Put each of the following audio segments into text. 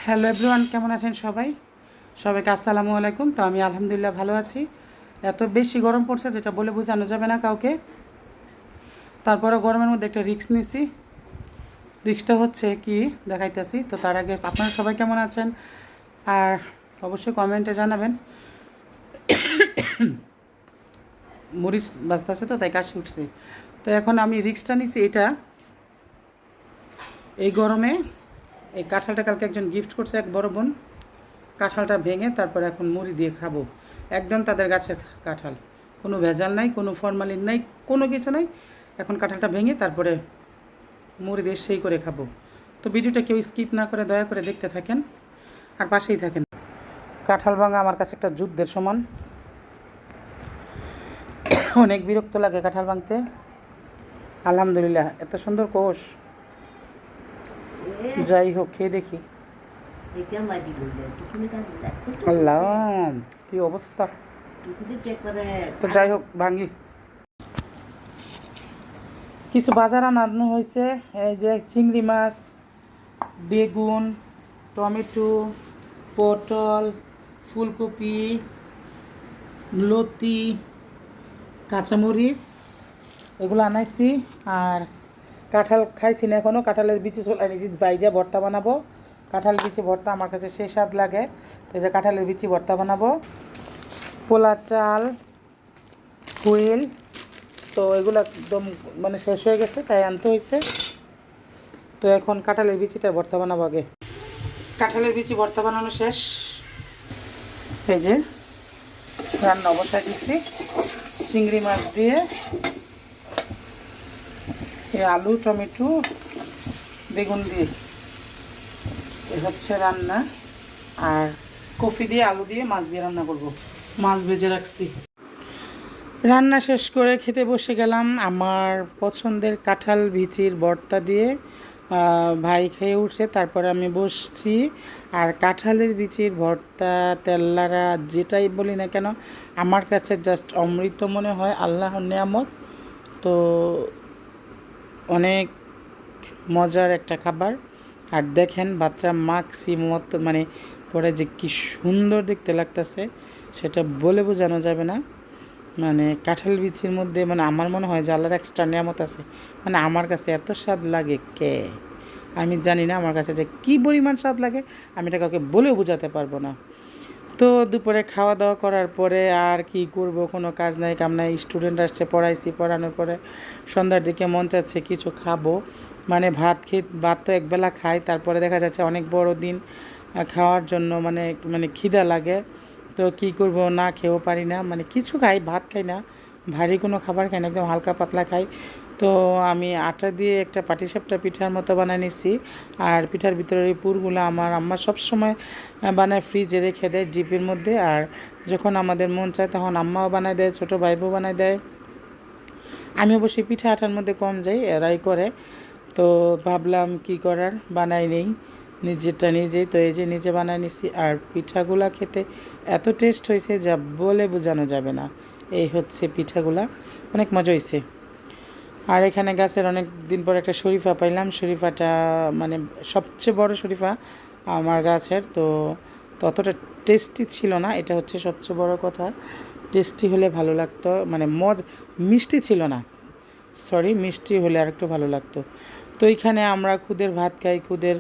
Hello everyone, কেমন আছেন সবাই? সবাইকে আসসালামু আলাইকুম। তো আমি আলহামদুলিল্লাহ ভালো আছি। এত বেশি গরম পড়ছে যেটা বলে বোঝানো যাবে না কাউকে। তারপরে গরমের মধ্যে একটা রিস্ক নিছি। রিস্কটা হচ্ছে কি দেখাইতেছি। তো তার আগে আপনারা সবাই কেমন আছেন আর অবশ্যই কমেন্টে জানাবেন। মরিচ বাজতেছে তো তাই কাশি উঠছে। তো এখন আমি রিস্কটা নিছি এটা, এই গরমে এই কাঁঠালটা কালকে একজন গিফট করছে, এক বড় বোন। কাঁঠালটা ভেঙে তারপরে এখন মুড়ি দিয়ে খাবো। একদম তাদের গাছের কাঁঠাল, কোনো ভেজাল নাই, কোনো ফরমালিন নাই, কোনো কিছু নাই। এখন কাঁঠালটা ভেঙে তারপরে মুড়ি দিয়ে সেই করে খাবো। তো ভিডিওটা কেউ স্কিপ না করে দয়া করে দেখতে থাকেন আর পাশেই থাকেন। কাঁঠাল ভাঙা আমার কাছে একটা যুদ্ধের সমান। অনেক বিরক্ত লাগে কাঁঠাল ভাঙতে। আলহামদুলিল্লাহ এত সুন্দর কোষ। যাই হোক, খেয়ে দেখি। আল্লাহ, কি অবস্থা! তো যাই হোক, ভাঙি। কিছু বাজার আনানো হয়েছে। এই যে চিংড়ি মাছ, বেগুন, টমেটো, পটল, ফুলকপি, লতি, কাঁচামরিচ, এগুলো আনাইছি। আর কাঁঠাল খাইছি না এখনও, কাঁঠালের বিচি চলে নিয়েছি, বাইজা ভর্তা বানাবো। কাঁঠাল বিচি ভর্তা আমার কাছে সেই স্বাদ লাগে। তো এই যে কাঁঠালের বিচি ভর্তা বানাবো। পোলা চাল, হুইল, তো এগুলো একদম মানে শেষ হয়ে গেছে তাই আনতে হয়েছে। তো এখন কাঁঠালের বিচিটা ভর্তা বানাবো আগে। কাঁঠালের বিচি ভর্তা বানানো শেষ। এই যে রান্না অবস্থায় দিচ্ছি চিংড়ি মাছ দিয়ে, এই আলু, টমেটো, বেগুন দিয়ে এ হচ্ছে রান্না। আর কফি দিয়ে, আলু দিয়ে, মাছ দিয়ে রান্না করব। মাছ ভেজে রাখছি। রান্না শেষ করে খেতে বসে গেলাম আমার পছন্দের কাঁঠাল বিচির ভর্তা দিয়ে। ভাই খেয়ে উঠছে, তারপরে আমি বসছি। আর কাঁঠালের বিচির ভর্তা, তেল্লারা, যেটাই বলি না কেন, আমার কাছে জাস্ট অমৃত মনে হয়, আল্লাহর নেয়ামত। তো অনেক মজার একটা খাবার। আর দেখেন ভাতটা মাখছি মতো, মানে পরে যে কি সুন্দর দেখতে লাগতেছে সেটা বলে বোঝানো যাবে না। মানে কাঁঠাল বিচির মধ্যে মানে আমার মনে হয় যে আল্লাহর এক্সট্রা নিয়ামত আছে। মানে আমার কাছে এত স্বাদ লাগে, আমি জানি না আমার কাছে যে কী পরিমাণ স্বাদ লাগে, আমি এটা কাউকে বলেও বোঝাতে পারবো না। তো দুপুরে খাওয়া দাওয়া করার পরে আর কি করব, কোনো কাজ নাই কাম নাই। স্টুডেন্ট আসছে, পড়াইছি, পড়ানোর পরে সন্ধ্যার দিকে মন চাচ্ছে কিছু খাবো। মানে ভাত তো একবেলা খাই, তারপরে দেখা যাচ্ছে অনেক বড় দিন, খাওয়ার জন্য মানে মানে খিদা লাগে। তো কি করব, না খেয়েও পারি না, মানে কিছু খাই, ভাত খাই না, ভারী কোনো খাবার খাই না, একদম হালকা পাতলা খাই। তো আমি আটা দিয়ে একটা পাটিসাপটা পিঠার মতো বানিয়ে নিছি। আর পিঠার ভিতরের এই পুরগুলো আমার আম্মা সবসময় বানায়, ফ্রিজে রেখে দেয় ডিপের মধ্যে। আর যখন আমাদের মন চায় তখন আম্মাও বানায় দেয়, ছোটো ভাইবও বানায় দেয়। আমি অবশ্যই পিঠা আটার মধ্যে কম যাই, এরাই করে। তো ভাবলাম কি করার, বানাই নেই নিজেরটা নিজেই। তো এই যে নিজে বানায় নিছি। আর পিঠাগুলা খেতে এত টেস্ট হয়েছে যা বলে বোঝানো যাবে না। এই হচ্ছে পিঠাগুলা, অনেক মজা হয়েছে। আর এখানে গাছের অনেক দিন পর একটা শরীফা পাইলাম। শরীফাটা মানে সবচেয়ে বড় শরীফা আমার গাছের। তো ততটা টেস্টি ছিল না, এটা হচ্ছে সবচেয়ে বড় কথা। টেস্টি হলে ভালো লাগতো, মানে মিষ্টি ছিল না, সরি, মিষ্টি হলে আর একটু ভালো লাগতো। তো এইখানে আমরা খুদের ভাত খাই, খুদের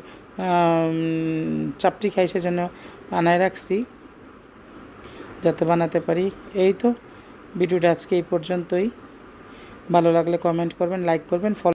চাপটি খাই, সেজন্য বানায় রাখছি যাতে বানাতে পারি। এই তো ভিডিওটা আজকে এই পর্যন্তই। ভালো লাগলে কমেন্ট করবেন, লাইক করবেন, ফলো